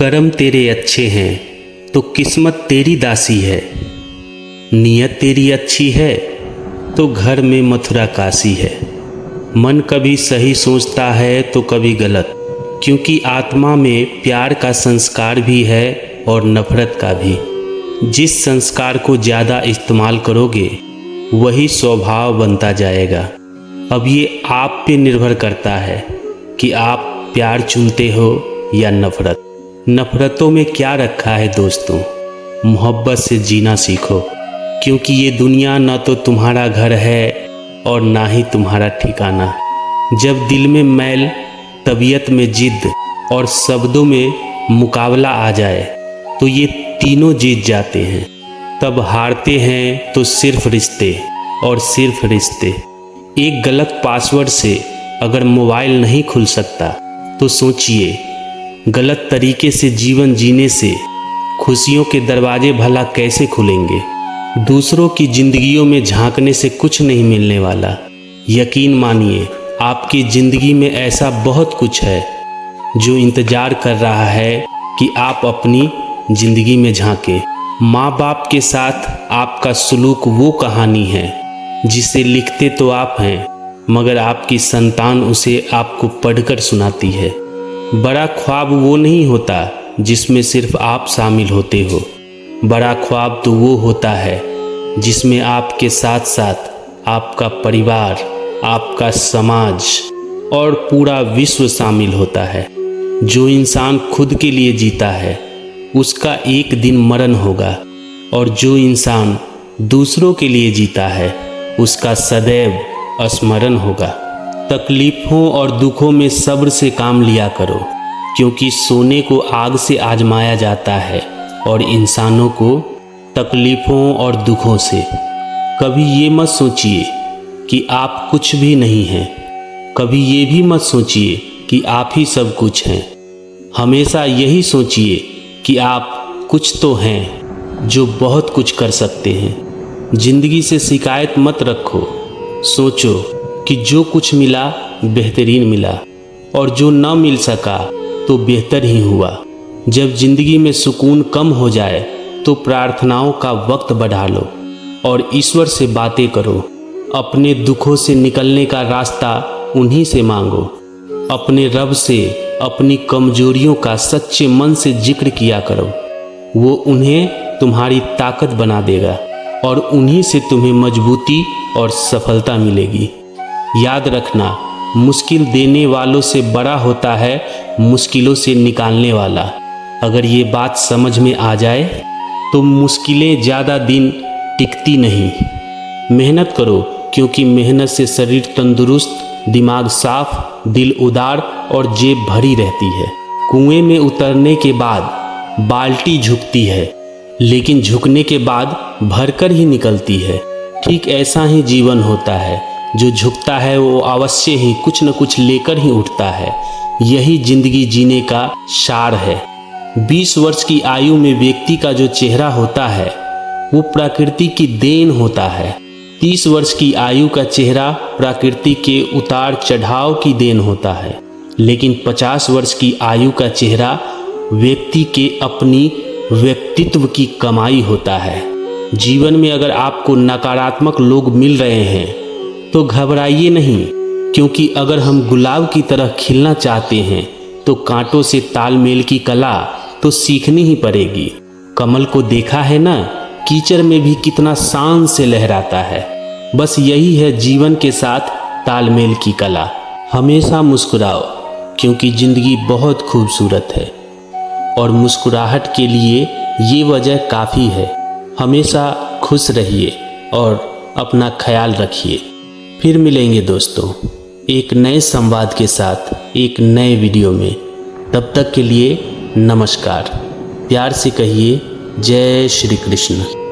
कर्म तेरे अच्छे हैं तो किस्मत तेरी दासी है। नीयत तेरी अच्छी है तो घर में मथुरा काशी है। मन कभी सही सोचता है तो कभी गलत, क्योंकि आत्मा में प्यार का संस्कार भी है और नफरत का भी। जिस संस्कार को ज़्यादा इस्तेमाल करोगे वही स्वभाव बनता जाएगा। अब ये आप पे निर्भर करता है कि आप प्यार चुनते हो या नफरत। नफरतों में क्या रखा है दोस्तों? मोहब्बत से जीना सीखो, क्योंकि ये दुनिया ना तो तुम्हारा घर है और ना ही तुम्हारा ठिकाना। जब दिल में मैल, तबीयत में जिद और शब्दों में मुकाबला आ जाए तो ये तीनों जीत जाते हैं। तब हारते हैं तो सिर्फ रिश्ते और सिर्फ रिश्ते। एक गलत पासवर्ड से अगर मोबाइल नहीं खुल सकता तो सोचिए, गलत तरीके से जीवन जीने से खुशियों के दरवाजे भला कैसे खुलेंगे? दूसरों की जिंदगियों में झांकने से कुछ नहीं मिलने वाला। यकीन मानिए, आपकी ज़िंदगी में ऐसा बहुत कुछ है जो इंतज़ार कर रहा है कि आप अपनी ज़िंदगी में झांकें। माँ बाप के साथ आपका सलूक वो कहानी है जिसे लिखते तो आप हैं, मगर आपकी संतान उसे आपको पढ़कर सुनाती है। बड़ा ख्वाब वो नहीं होता जिसमें सिर्फ आप शामिल होते हो। बड़ा ख्वाब तो वो होता है जिसमें आपके साथ साथ आपका परिवार, आपका समाज और पूरा विश्व शामिल होता है। जो इंसान खुद के लिए जीता है उसका एक दिन मरण होगा, और जो इंसान दूसरों के लिए जीता है उसका सदैव स्मरण होगा। तकलीफ़ों और दुखों में सब्र से काम लिया करो, क्योंकि सोने को आग से आजमाया जाता है और इंसानों को तकलीफ़ों और दुखों से। कभी ये मत सोचिए कि आप कुछ भी नहीं हैं, कभी ये भी मत सोचिए कि आप ही सब कुछ हैं। हमेशा यही सोचिए कि आप कुछ तो हैं जो बहुत कुछ कर सकते हैं। ज़िंदगी से शिकायत मत रखो। सोचो कि जो कुछ मिला बेहतरीन मिला, और जो न मिल सका तो बेहतर ही हुआ। जब ज़िंदगी में सुकून कम हो जाए तो प्रार्थनाओं का वक्त बढ़ा लो और ईश्वर से बातें करो। अपने दुखों से निकलने का रास्ता उन्हीं से मांगो। अपने रब से अपनी कमजोरियों का सच्चे मन से जिक्र किया करो। वो उन्हें तुम्हारी ताकत बना देगा और उन्हीं से तुम्हें मजबूती और सफलता मिलेगी। याद रखना, मुश्किल देने वालों से बड़ा होता है मुश्किलों से निकालने वाला। अगर ये बात समझ में आ जाए तो मुश्किलें ज़्यादा दिन टिकती नहीं। मेहनत करो, क्योंकि मेहनत से शरीर तंदुरुस्त, दिमाग साफ, दिल उदार और जेब भरी रहती है। कुएं में उतरने के बाद बाल्टी झुकती है, लेकिन झुकने के बाद भरकर ही निकलती है। ठीक ऐसा ही जीवन होता है। जो झुकता है वो अवश्य ही कुछ न कुछ लेकर ही उठता है। यही जिंदगी जीने का सार है। 20 वर्ष की आयु में व्यक्ति का जो चेहरा होता है वो प्रकृति की देन होता है। 30 वर्ष की आयु का चेहरा प्रकृति के उतार चढ़ाव की देन होता है। लेकिन 50 वर्ष की आयु का चेहरा व्यक्ति के अपनी व्यक्तित्व की कमाई होता है। जीवन में अगर आपको नकारात्मक लोग मिल रहे हैं तो घबराइए नहीं, क्योंकि अगर हम गुलाब की तरह खिलना चाहते हैं तो कांटों से तालमेल की कला तो सीखनी ही पड़ेगी। कमल को देखा है ना, कीचड़ में भी कितना शान से लहराता है। बस यही है जीवन के साथ तालमेल की कला। हमेशा मुस्कुराओ, क्योंकि ज़िंदगी बहुत खूबसूरत है और मुस्कुराहट के लिए ये वजह काफ़ी है। हमेशा खुश रहिए और अपना ख्याल रखिए। फिर मिलेंगे दोस्तों एक नए संवाद के साथ एक नए वीडियो में। तब तक के लिए नमस्कार। प्यार से कहिए जय श्री कृष्ण।